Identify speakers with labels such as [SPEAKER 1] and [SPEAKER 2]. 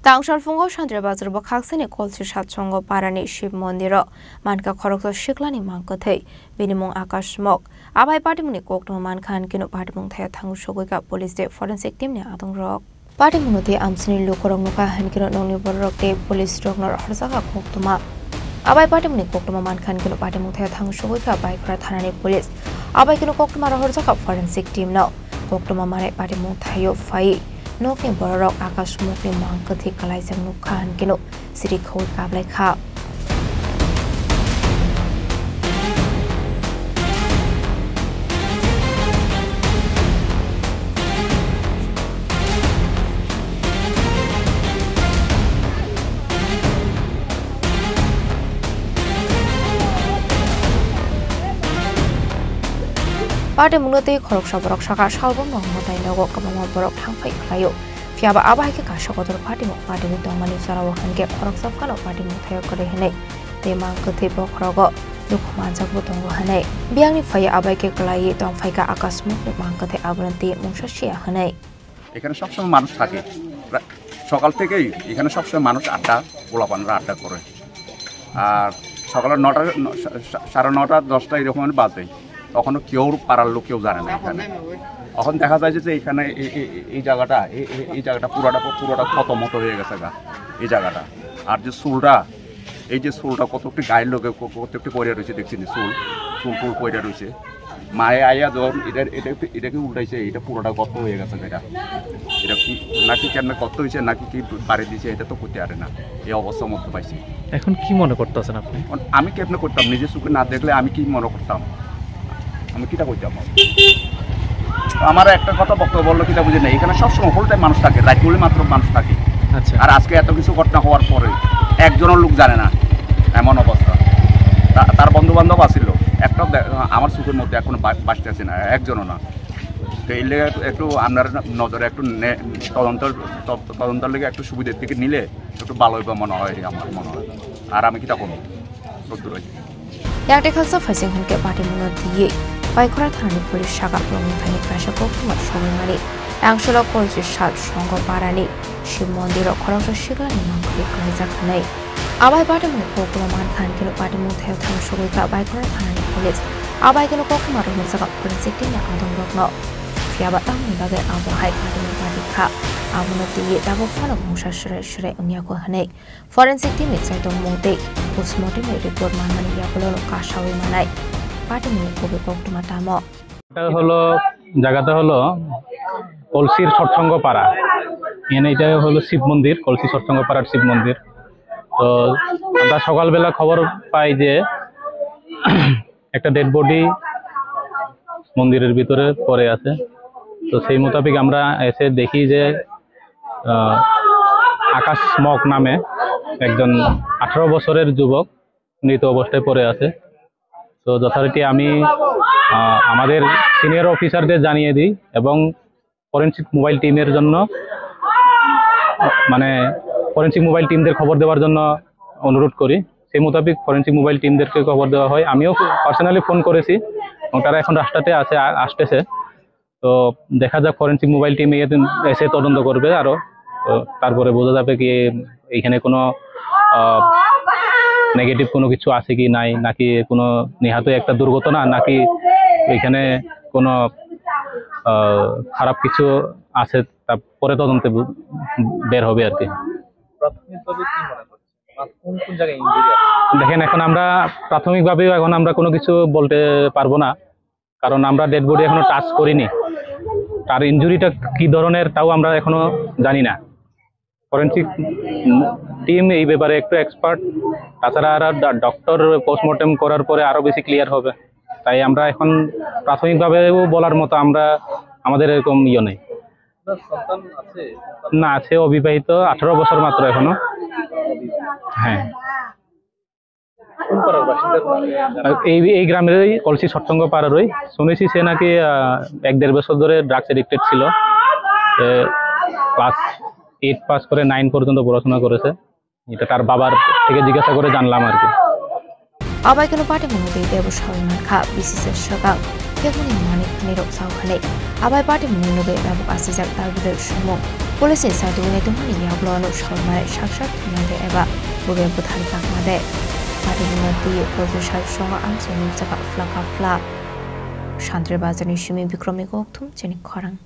[SPEAKER 1] Tangshal fungo Shandra Bazar Bakaksini Kolsi Shatsongo Parani Shiv Mondiro, Manka Korokto Shiklani Mankate, Binimung Akashmok, Abai Patimuni Kokto Mankan Kino Patimung Tang Shoguka Police Day Forensic Team near Adong Rock. Patimunuti Amsini Lukorongka Hankino Noni Borok Police Drog nor Horsaka Koktuma. Abai Patimuni Koktuma Mankan Kino Patimung Tang Shoguka by Krathanani Police. Abai Kino Koktuma Horsaka Forensic Team now. Koktuma Mare Patimung Tayo Fai. Noking borok akas mukni mangkati kalai sang nukhan kino siri khoi kablai kha. Pada munuti khorok saborok saka salbon ngotai logo kamama borok thangpai khlayo fiaba abai ke kasha kotor party mo party mu tongmani sarawahan ke khorok sapkano party mu thayo kore hene te mang kete bokrogo dukman jakbo tongo hane biangni phaya abai ke klai tongphai ka akas mu mang kete abranti mungshashia hane
[SPEAKER 2] এখানে সবসময় মানুষ থাকে সকাল থেকেই এখানে সবসময় মানুষ আড্ডা গোলাপানরা আড্ডা করে আর সকাল 9টা 9:30 10টা এরকম বাজে তখনও কেউ পাড়ার লোক কেউ জানে না এখানে এখন দেখা যায় যে এখানে এই জায়গাটা পুরোটা ক্ষতমত হয়ে গেছে গা এই জায়গাটা আর যে চুলটা এই যে চুলটা কতটি গায়ের লোকে কতটি পড়ে রয়েছে দেখছি চুল পড়ে রয়েছে মায়ে আইয়া যখন এটাকে উল্টাইছে এটা পুরোটা গর্ত হয়ে গেছে এটা কি নাকি কেমন কত হয়েছে নাকি কি বাড়ি দিয়েছে এটা তো করতে পারে না এই অবস্থার মধ্যে পাইছি
[SPEAKER 3] এখন কি মনে করতেছেন আপনি
[SPEAKER 2] আমি কেমনে করতাম নিজের চোখে না দেখলে আমি কি মনে করতাম আমি কিটা করতাম আমার একটা কথা বক্তব্য বললো কিটা বুঝি না এখানে সবসময় হোল টাইম মানুষ থাকে রাত হলে মাত্র মানুষ থাকে
[SPEAKER 3] আচ্ছা
[SPEAKER 2] আর আজকে এত কিছু ঘটনা হওয়ার পরে একজনের লোক জানে না এমন অবস্থা তার বন্ধু বান্ধব আসছিল একটা আমার চোখের মধ্যে এখন বাঁচতে আছে না একজনও না তো এই লেগে একটু আপনার নজরে একটু তদন্তের লেগে একটু সুবিধার দিকে নিলে একটু ভালো হবে মনে হয় আমার মনে হয় আর আমি কিটা করবো দূর হয়েছি
[SPEAKER 1] Yang dekalsa facing hunke party munoti Baikora Thani Police Shaka Promthani Kasha Kokuma Shomari Angsholo Kolsi Shat Shongo Parani Shiv Mondiro Korosha Shiklani Mankri Kaizakanai Abai Party Mun Kokuma Mankan Kino Party Muthel Thang Shoguka Baikora Thani Police Abai Kino Kokuma Rumsaka Forensic Team Adong Rokno Fiaba Tangni Bagai Abo Hai Party Party Ka Abunoti Dabo Fana Musha Shre Unyako Hanai Forensic Team Saitong Mote Postmortem report Manmani Yapolo Kashawi Manai Party Mukobe Koktuma Tamo
[SPEAKER 4] এটা হলো জায়গাটা হলো কলসির সৎসঙ্গ পাড়া এখানে এটা হলো শিব মন্দির কলসি সৎসঙ্গ পাড়ার শিব মন্দির তো আমরা সকালবেলা খবর পাই যে একটা ডেড বডি মন্দিরের ভিতরে পড়ে আছে তো সেই মোতাবেক আমরা এসে দেখি যে আকাশ স্মক নামে একজন 18 বছরের যুবক মৃত অবস্থায় পড়ে আছে তো যথারীতি আমি আমাদের সিনিয়র অফিসারদের জানিয়ে দিই এবং ফরেনসিক মোবাইল টিমের জন্য মানে ফরেনসিক মোবাইল টিমদের খবর দেওয়ার জন্য অনুরোধ করি সেই মোতাবেক ফরেনসিক মোবাইল টিমদেরকে খবর দেওয়া হয় আমিও পার্সোনালি ফোন করেছি এবং তারা এখন রাস্তাতে আসতেছে তো দেখা যাক ফরেনসিক মোবাইল টিম এসে তদন্ত করবে আরও তো তারপরে বোঝা যাবে কি এইখানে কোনো নেগেটিভ কোনো কিছু আছে কি নাই নাকি কোনো নিহত একটা দুর্ঘটনা নাকি এখানে কোনো খারাপ কিছু আছে তারপরে তদন্তে বের হবে আর কি দেখেন এখন আমরা প্রাথমিকভাবে এখন আমরা কোনো কিছু বলতে পারবো না কারণ আমরা ডেড বডি এখনো টাচ করিনি তার ইনজুরিটা কি ধরনের তাও আমরা এখনো জানি না ফরেনসিক টিম এই ব্যাপারে একটু এক্সপার্ট তাছাড়া আর ডক্টর পোস্টমর্টেম করার পরে আরো বেশি ক্লিয়ার হবে তাই আমরা এখন প্রাথমিকভাবেও বলার মতো আমাদের এরকম ইয়ে নেই না আছে অবিবাহিত 18 বছর মাত্র এখনো হ্যাঁ এই গ্রামেরই কলসি সৎসঙ্গ পাড়ারই শুনেছি সে নাকি 1-1.5 বছর ধরে ড্রাগস এডিক্টেড ছিল ক্লাস 8 পাস করে 9 পর্যন্ত পড়াশোনা করেছে এটা তার বাবার থেকে জিজ্ঞাসা করে জানলাম আর কি
[SPEAKER 1] Abai Kino Party Munoti Debu Shawiman Ka BCC Shaka Kevin Mani Niro Sauhane Abai Party Munuge Rabu Asizak Tarbude Shumo Polisin sa dunia temani yablonu shawmare shakshak tumade eba buge buthal zakmade party munati producer shonga amseni jaka flaka fla Shantre bazani shimi bikromiko oktum jeni khorang